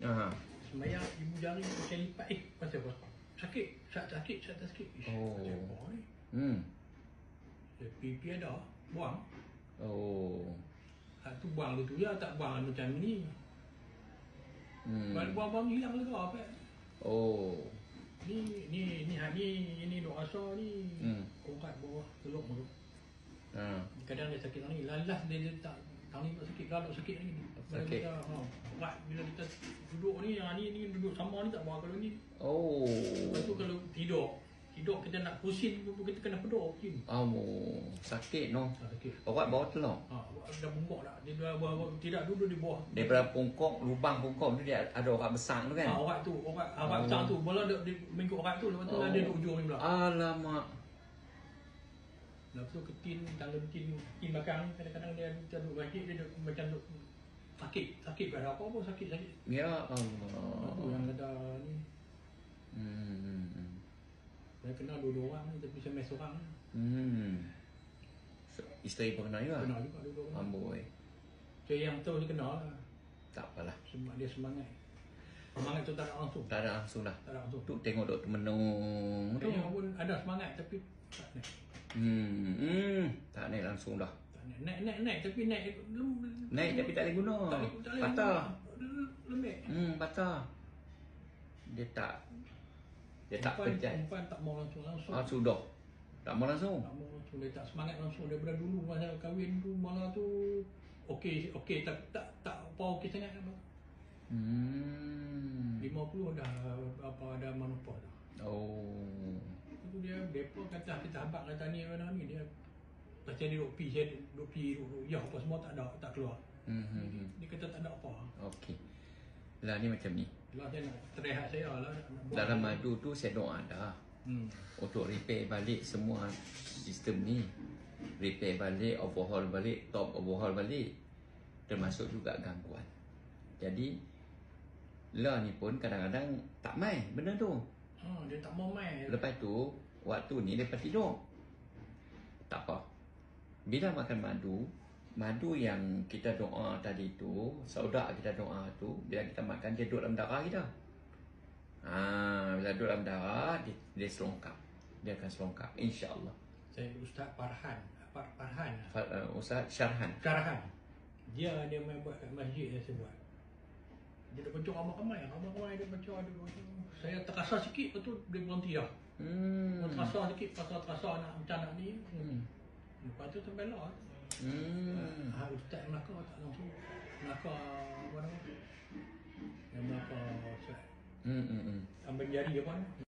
Aha. Sembahyang ibu jari macam lipat. Pasal apa? Sakit. Sakit. Oh. Macam apa ni? Pipi ada. Buang. Oh. Tu buang tu ya. Tak buang macam ni. Buang-buang hilang lega apa? Oh. Ni dok asal ni. Urat bawah teluk tu. Kadang dia sakit ni. Lalas dia tak tang ni tak sakit, kalau sakit lagi. Sakit. Urat bila kita duduk ni, ni duduk sama ni tak buang kalau ni. Oh. Lepas tu kalau tidur kita nak pusing pun kita kena pedok je. Sakit no. Sakit. Urat bawah telur. Dah bungkuk dah. Dia dah tidak duduk di bawah. Daripada pungkuk, lubang pungkuk tu dia ada urat besar tu kan? Urat besar tu. Bola dia mengikut urat tu, lepas tu dia di ujung ni pula. Alamak. Lepas tu ketin belakang ni kadang-kadang dia duduk bangkit, dia macam duduk sakit tak ada apa-apa, sakit. Ya Allah. Itu yang ada ni. Saya kenal dua orang ni, tapi saya main seorang ni. Isteri pun kenal juga? Kenal juga dua orang. Amboi. Saya yang tahu dia kenal lah. Tak apalah. Sebab dia semangat. Semangat tu tak ada langsung. Tak ada langsung dah. Tak ada langsung. Tu tengok doktor menung tu. Dia pun ada semangat tapi tak naik. Tak naik langsung dah. Tak naik. Naik tapi naik. Naik tapi tak boleh guna. Tak boleh Patah. Lembek. Patah. Dia tak pejat. Perempuan tak mau langsung. Sudah. Tak mau langsung. Tak mau langsung. Dia tak semangat langsung. Daripada dulu masa kahwin tu malah tu okey tak apa okey sangat apa. 50 dah ada menopause dah. Oh. Itu dia depa kata kita habaq kata ni mana ni dia macam dia duk pi ya apa semua tak ada, tak keluar. Dia kata tak ada apa. Okey. Lah ni macam ni. Lah saya nak terehat saya lah nak buat. Dalam madu tu saya doa dah. Untuk repair balik semua sistem ni. Repair balik, overhaul balik, top overhaul balik. Termasuk juga gangguan. Jadi lah ni pun kadang-kadang tak main benda tu. Dia tak mau main. Lepas tu waktu ni lepas tidur. Tak apa. Bila makan madu yang kita doa tadi tu, saudak kita doa tu, bila kita makan dia duduk dalam darah kita. Bila duduk dalam darah dia selongkap. Dia akan selongkap insya-Allah. Saya Ustaz Farhan. Ustaz Syarhan. Dia main buat kat masjid saya buat. Dia dah baca ramai dia baca. Saya terasa sikit, lepas tu dia berhenti dah. Terasa sikit, terasa nak ni. Lepas tu sampai lah. Ustaz Melaka tak langsung. Melaka apa nama? Yang Melaka Ustaz. Ambil jari apa ni?